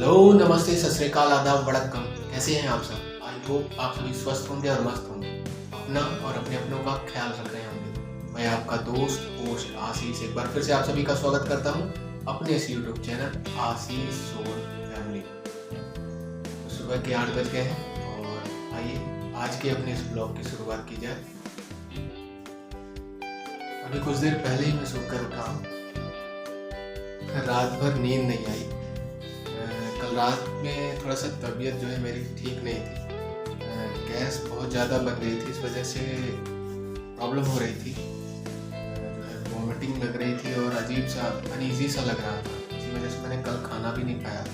Hello, नमस्ते, सत श्री अकाल, आदाब, वड़क्कम। कैसे हैं आप सब? आई होप आप सभी स्वस्थ होंगे और मस्त होंगे, अपना और अपने अपनों का ख्याल रख रहे होंगे। मैं आपका दोस्त होस्ट आशीष एक बार फिर से आप सभी का स्वागत करता हूं अपने इस यूट्यूब चैनल आशीष सोल फैमिली। तो सुबह के 8 बज गए हैं और आइए आज के अपने इस ब्लॉग की शुरुआत की जाए। अभी कुछ देर पहले ही मैं सोकर उठा हूँ। रात भर नींद नहीं आई। कल रात में थोड़ा सा तबीयत जो है मेरी ठीक नहीं थी। गैस बहुत ज़्यादा बन गई थी, इस वजह से प्रॉब्लम हो रही थी। जो है वॉमिटिंग लग रही थी और अजीब सा अनईजी सा लग रहा था। इसी वजह से मैंने कल खाना भी नहीं खाया।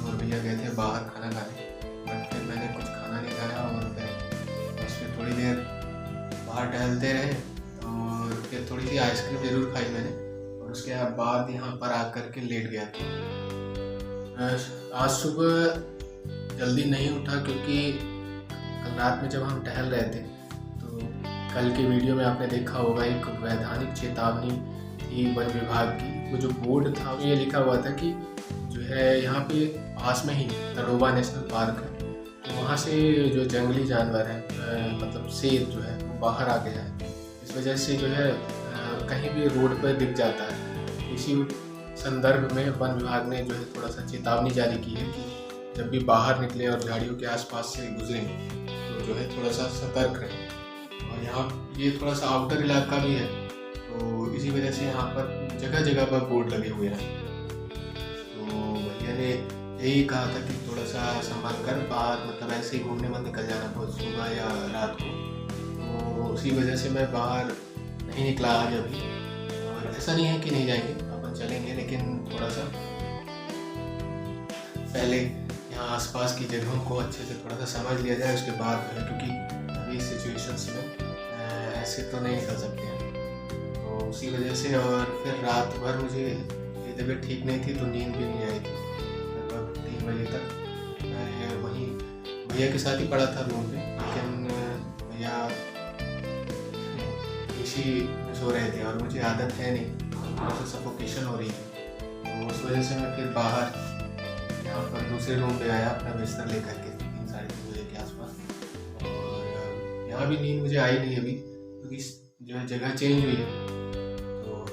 और भैया गए थे बाहर खाना खाने, बट फिर मैंने कुछ खाना नहीं खाया और फिर थोड़ी देर बाहर टहलते रहे और फिर थोड़ी सी आइसक्रीम ज़रूर खाई मैंने और उसके बाद यहाँ पर आकर के लेट गया था। आज सुबह जल्दी नहीं उठा क्योंकि कल रात में जब हम टहल रहे थे तो कल के वीडियो में आपने देखा होगा एक वैधानिक चेतावनी थी वन विभाग की। वो जो बोर्ड था ये लिखा हुआ था कि जो है यहाँ पे पास में ही तड़ोबा नेशनल पार्क है, तो वहाँ से जो जंगली जानवर है मतलब शेर जो है वो बाहर आ गया है। इस वजह से जो है कहीं भी रोड पर दिख जाता है। इसी संदर्भ में वन विभाग ने जो है थोड़ा सा चेतावनी जारी की है कि जब भी बाहर निकले और झाड़ियों के आसपास से गुजरें तो जो है थोड़ा सा सतर्क रहें। और यहाँ ये थोड़ा सा आउटर इलाका भी है, तो इसी वजह से यहाँ पर जगह जगह पर बोर्ड लगे हुए हैं। तो भैया ने यही कहा था कि थोड़ा सा संभाल कर बाहर मतलब ऐसे ही घूमने मत निकल जाना बहुत सुबह या रात को। तो उसी वजह से मैं बाहर नहीं निकला आज अभी। और ऐसा नहीं है कि नहीं जाएंगे, चलेंगे, लेकिन थोड़ा सा पहले यहाँ आसपास की जगहों को अच्छे से थोड़ा सा समझ लिया जाए, उसके बाद जो है क्योंकि अभी सिचुएशंस में ऐसे तो नहीं निकल सकते हैं। तो उसी वजह से और फिर रात भर मुझे ये तबीयत ठीक नहीं थी तो नींद भी नहीं आई थी। लगभग 3 बजे तक मैं वहीं भैया के साथ ही पड़ा था रूम पे, लेकिन भैया इसी में सो रहे थे और मुझे आदत है नहीं, थोड़ा सा सफोकेशन हो रही थी। तो उस वजह से मैं फिर बाहर यहाँ पर दूसरे रूम पे आया अपना बिस्तर लेकर के 3-3:30 बजे के आसपास। और यहाँ भी नींद मुझे आई नहीं अभी क्योंकि जो है जगह चेंज हुई है, तो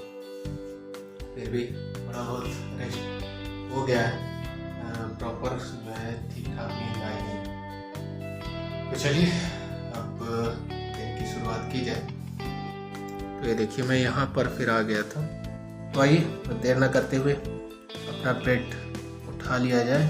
फिर भी थोड़ा बहुत रेस्ट हो गया है। प्रॉपर जो है ठीक ठाक नींद आई नहीं। तो चलिए अब दिन की शुरुआत की जाए। तो ये देखिए मैं यहाँ पर फिर आ गया था। तो आइए देर न करते हुए अपना ब्रेड उठा लिया जाए।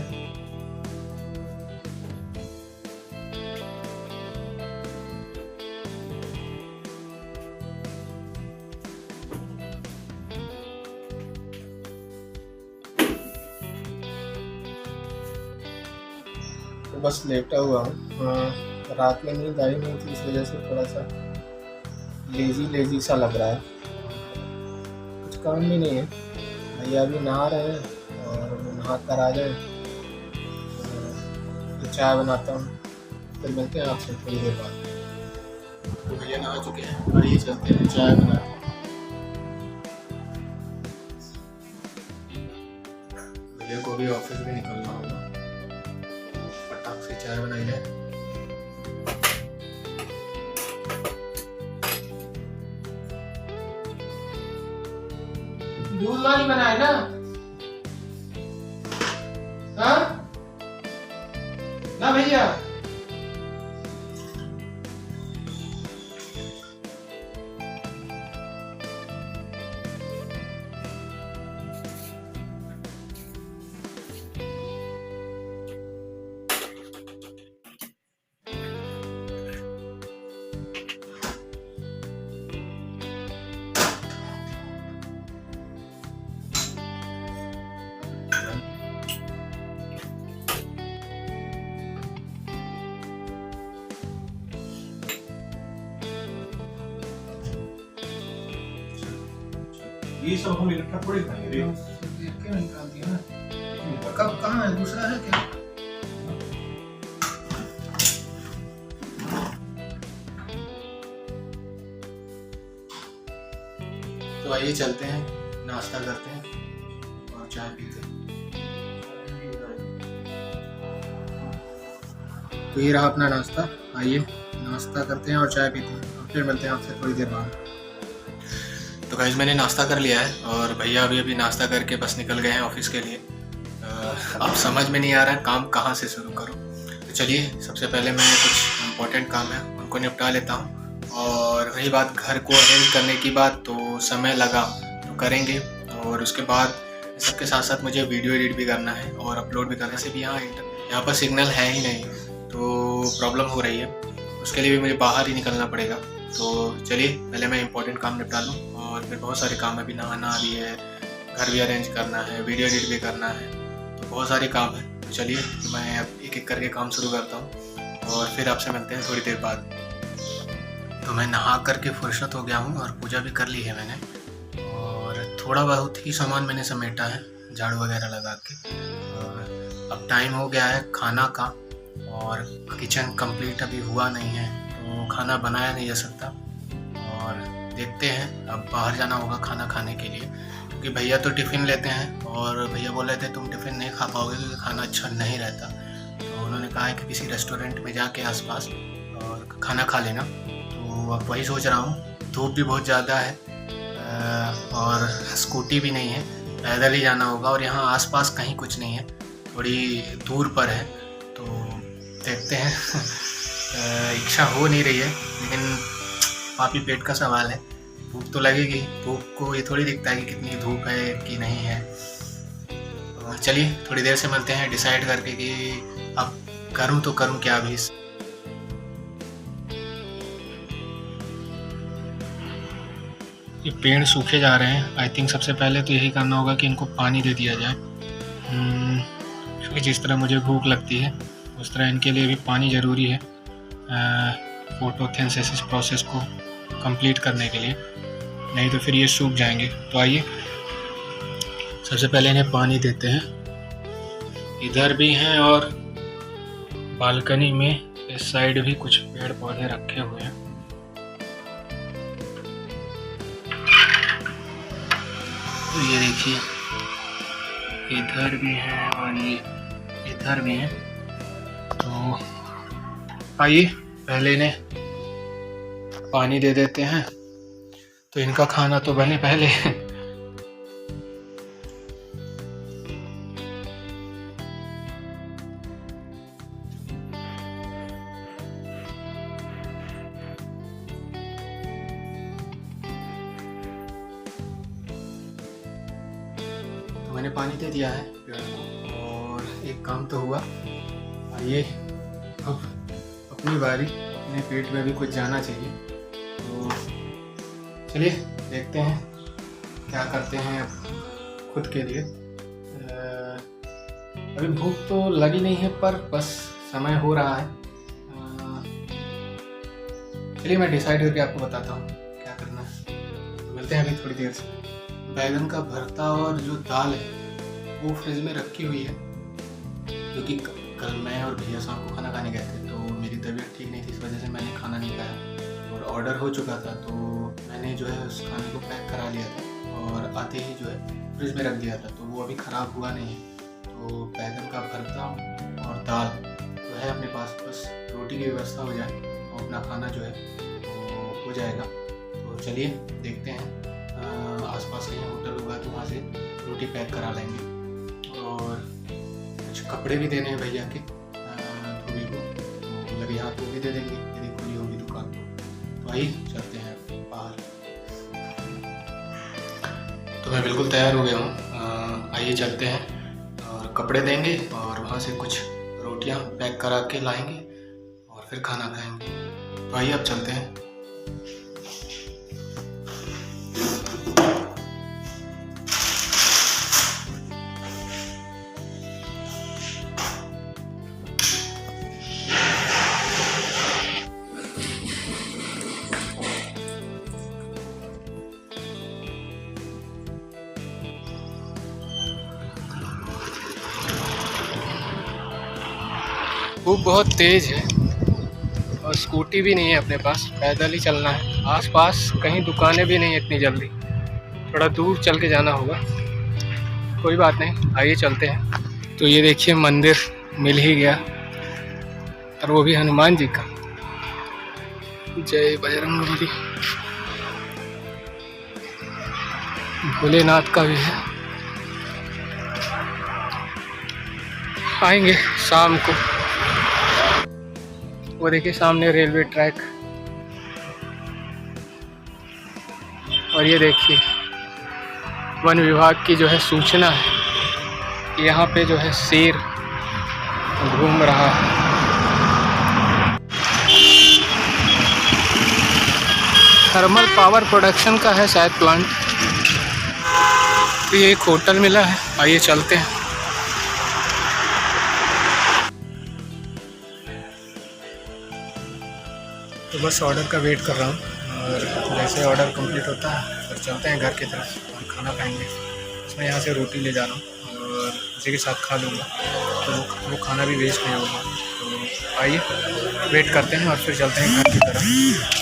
तो बस लेटा हुआ हूँ। रात में नींद आई नहीं थी, इस वजह से थोड़ा सा लेजी सा लग रहा है। कुछ काम भी नहीं है। भैया अभी नहा रहे हैं और नहा कर आ जाए तो चाय बनाता हूँ, फिर मिलते हैं आपसे थोड़ी देर बाद। तो भैया नहा चुके हैं और ये चलते हैं चाय बनाते हैं। भैया को भी ऑफिस में निकलना होगा, फटाक से चाय बनाई जाए। दूध वाली बनाए ना? हाँ ना भैया? ये सब हम इकट्ठा थोड़ी खाएंगे रे। क्यों निकाल दिया ना? कब कहाँ है? दूसरा है क्या? तो आइए चलते हैं, नाश्ता करते हैं और चाय पीते हैं। तो ये रहा अपना नाश्ता। आइए नाश्ता करते हैं और चाय पीते हैं और फिर मिलते हैं आपसे थोड़ी देर बाद। तो गाइस मैंने नाश्ता कर लिया है और भैया अभी नाश्ता करके बस निकल गए हैं ऑफिस के लिए। अब समझ में नहीं आ रहा है काम कहाँ से शुरू करूँ। तो चलिए सबसे पहले मैं कुछ इम्पोर्टेंट काम है उनको निपटा लेता हूँ, और रही बात घर को अरेंज करने की बात, तो समय लगा तो करेंगे, और उसके बाद सबके साथ साथ मुझे वीडियो एडिट भी करना है और अपलोड भी करने से भी यहाँ पर सिग्नल है ही नहीं, तो प्रॉब्लम हो रही है। उसके लिए भी मुझे बाहर ही निकलना पड़ेगा। तो चलिए पहले मैं इंपॉर्टेंट काम निपटा लूँ, और फिर बहुत सारे काम है, अभी नहाना भी है, घर भी अरेंज करना है, वीडियो एडिट भी करना है, तो बहुत सारे काम है। तो चलिए मैं अब एक एक करके काम शुरू करता हूँ और फिर आपसे मिलते हैं थोड़ी देर बाद। तो मैं नहा करके फुर्सत हो गया हूँ और पूजा भी कर ली है मैंने, और थोड़ा बहुत ही सामान मैंने समेटा है झाड़ू वगैरह लगा के। और अब टाइम हो गया है खाना का, और किचन कंप्लीट अभी हुआ नहीं है तो खाना बनाया नहीं जा सकता। और देखते हैं अब बाहर जाना होगा खाना खाने के लिए, क्योंकि भैया तो टिफ़िन लेते हैं और भैया बोल रहे थे तुम टिफ़िन नहीं खा पाओगे क्योंकि खाना अच्छा नहीं रहता। तो उन्होंने कहा है कि किसी रेस्टोरेंट में जाके आसपास और खाना खा लेना। तो अब वही सोच रहा हूँ। धूप भी बहुत ज़्यादा है और स्कूटी भी नहीं है, पैदल ही जाना होगा, और यहाँ आसपास कहीं कुछ नहीं है, थोड़ी दूर पर है। तो देखते हैं इच्छा हो नहीं रही है, लेकिन पापी पेट का सवाल है, भूख तो लगेगी। भूख को ये थोड़ी दिखता है कि कितनी धूप है कि नहीं है। तो चलिए थोड़ी देर से मिलते हैं डिसाइड करके कि अब करूं तो करूं क्या अभी। ये पेड़ सूखे जा रहे हैं। आई थिंक सबसे पहले तो यही करना होगा कि इनको पानी दे दिया जाए, क्योंकि जिस तरह मुझे भूख लगती है उस तरह इनके लिए भी पानी ज़रूरी है फोटोसिंथेसिस प्रोसेस को कंप्लीट करने के लिए, नहीं तो फिर ये सूख जाएंगे। तो आइए सबसे पहले इन्हें पानी देते हैं। इधर भी हैं और बालकनी में इस साइड भी कुछ पेड़ पौधे रखे हुए हैं। तो ये देखिए इधर भी है और ये इधर भी है। तो आइए पहले इन्हें पानी दे देते हैं, तो इनका खाना तो बने पहले। तो मैंने पानी दे दिया है पेड़ को, और एक काम तो हुआ। आइए अब अपनी बारी, अपने पेट में भी कुछ जाना चाहिए। तो चलिए देखते हैं क्या करते हैं खुद के लिए। अभी भूख तो लगी नहीं है, पर बस समय हो रहा है। चलिए मैं डिसाइड करके आपको बताता हूँ क्या करना है। तो मिलते हैं अभी थोड़ी देर से। बैगन का भरता और जो दाल है वो फ्रिज में रखी हुई है, क्योंकि कल मैं और भैया शाम को खाना खाने गए थे, तो मेरी तबीयत ठीक नहीं थी, इस वजह से मैंने खाना नहीं खाया और ऑर्डर हो चुका था। तो मैंने जो है उस खाने को पैक करा लिया था और आते ही जो है फ्रिज में रख दिया था, तो वो अभी ख़राब हुआ नहीं है। तो बैगन का भरता और दाल तो है अपने पास, बस रोटी की व्यवस्था हो जाए तो अपना खाना जो है वो हो जाएगा। तो चलिए देखते हैं, आसपास कहीं होटल होगा तो वहाँ से रोटी पैक करा लेंगे। और कुछ कपड़े भी देने हैं भैया के धोबी को, तो लगे हाथ वो भी दे देंगे यदि खुली होगी दुकान। तो आइए चलते हैं बाहर। तो मैं बिल्कुल तैयार हो गया हूँ, आइए चलते हैं और कपड़े देंगे और वहाँ से कुछ रोटियाँ पैक करा के लाएंगे और फिर खाना खाएंगे। तो आइए अब चलते हैं। धूप बहुत तेज़ है और स्कूटी भी नहीं है अपने पास, पैदल ही चलना है। आसपास कहीं दुकानें भी नहीं है इतनी जल्दी, थोड़ा दूर चल के जाना होगा। कोई बात नहीं, आइए चलते हैं। तो ये देखिए मंदिर मिल ही गया। और वो भी हनुमान जी का। जय बजरंगबली। भोलेनाथ का भी है। आएंगे शाम को। वो देखिए सामने रेलवे ट्रैक, और ये देखिए वन विभाग की जो है सूचना है कि यहाँ पे जो है शेर घूम रहा है। थर्मल पावर प्रोडक्शन का है शायद प्लांट। तो ये एक होटल मिला है, आइए चलते हैं। तो बस ऑर्डर का वेट कर रहा हूँ, और जैसे ऑर्डर कंप्लीट होता है फिर चलते हैं घर की तरफ और खाना खाएंगे। इसमें यहाँ से रोटी ले जा रहा हूँ और उसी के साथ खा लूँगा, तो वो खाना भी वेस्ट नहीं होगा। तो आइए वेट करते हैं और फिर चलते हैं घर की तरफ।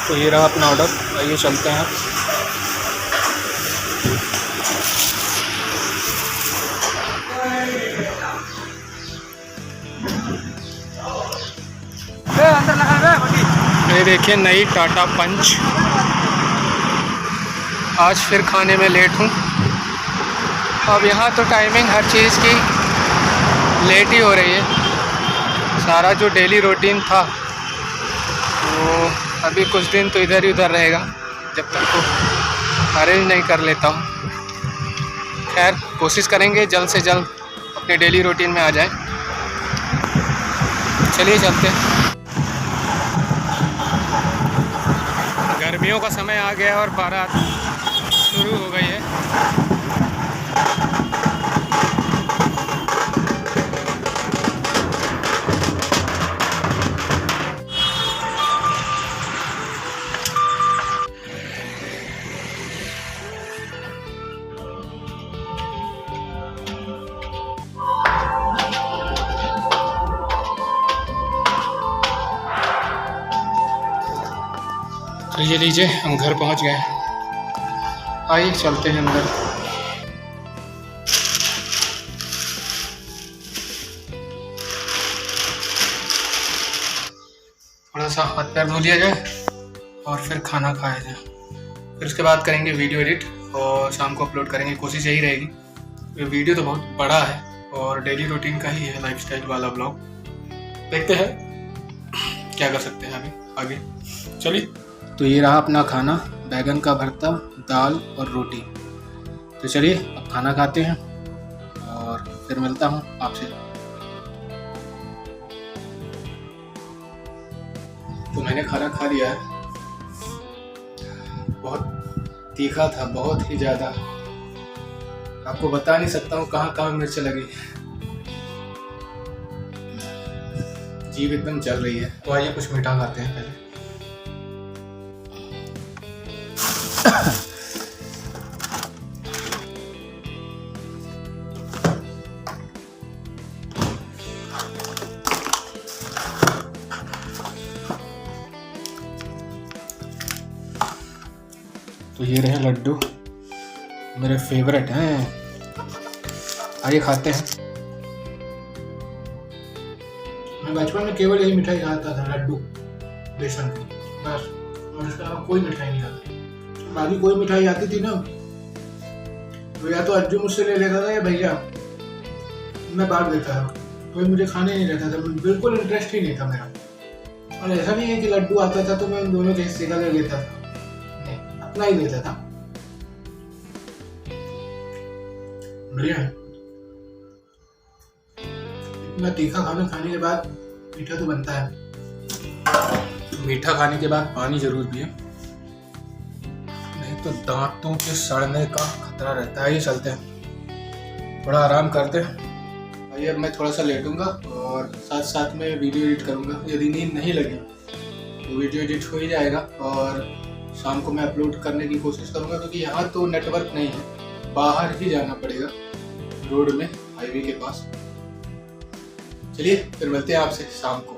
तो ये रहा अपना ऑर्डर, आइए चलते हैं। ये देखिए नई टाटा पंच। आज फिर खाने में लेट हूँ। अब यहाँ तो टाइमिंग हर चीज़ की लेट ही हो रही है। सारा जो डेली रूटीन था वो अभी कुछ दिन तो इधर ही उधर रहेगा, जब तक को अरेंज नहीं कर लेता हूँ। खैर कोशिश करेंगे जल्द से जल्द अपने डेली रूटीन में आ जाए। चलिए चलते हैं। गर्मियों का समय आ गया और बारात शुरू हो गई है। तो लीजिए हम घर पहुंच गए। आइए चलते हैं अंदर। थोड़ा सा हाथ पैर धो लिया जाए और फिर खाना खाया जाए। फिर उसके बाद करेंगे वीडियो एडिट और शाम को अपलोड करेंगे। कोशिश यही रहेगी। ये वीडियो तो बहुत बड़ा है और डेली रूटीन का ही है, लाइफस्टाइल वाला ब्लॉग। देखते हैं क्या कर सकते हैं अभी आगे। चलिए। तो ये रहा अपना खाना, बैगन का भरता, दाल और रोटी। तो चलिए अब खाना खाते हैं और फिर मिलता हूँ आपसे। तो मैंने खाना खा लिया है। बहुत तीखा था, बहुत ही ज़्यादा। आपको बता नहीं सकता हूँ कहाँ कहाँ मिर्च लगी। जीभ एकदम जल रही है। तो आइए कुछ मीठा खाते हैं पहले। तो ये रहे लड्डू, मेरे फेवरेट हैं। आइए खाते हैं। मैं बचपन में केवल यही मिठाई खाता था, लड्डू बेसन की, बस। और इसके अलावा कोई मिठाई नहीं खाता। बाकी कोई मिठाई आती थी ना, तो या तो अज्जू मुझसे ले लेता था या भैया, मैं बांट देता था। कोई मुझे खाने नहीं देता था, बिल्कुल इंटरेस्ट ही नहीं था मेरा। और ऐसा नहीं है कि लड्डू आता था तो मैं उन दोनों के हिस्से का ले लेता था, नहीं, अपना ही लेता था। बढ़िया है। इतना तीखा खाना खाने के बाद मीठा तो बनता है। मीठा खाने के बाद पानी जरूर पिए, नहीं तो दांतों के सड़ने का खतरा रहता है। ये चलते हैं, थोड़ा आराम करते हैं। आइए अब मैं थोड़ा सा लेटूंगा और साथ साथ में वीडियो एडिट करूंगा। यदि नींद नहीं लगी तो वीडियो एडिट हो ही जाएगा और शाम को मैं अपलोड करने की कोशिश करूंगा, क्योंकि यहाँ तो नेटवर्क नहीं है, बाहर ही जाना पड़ेगा, रोड में, हाईवे के पास। चलिए फिर मिलते हैं आपसे शाम को।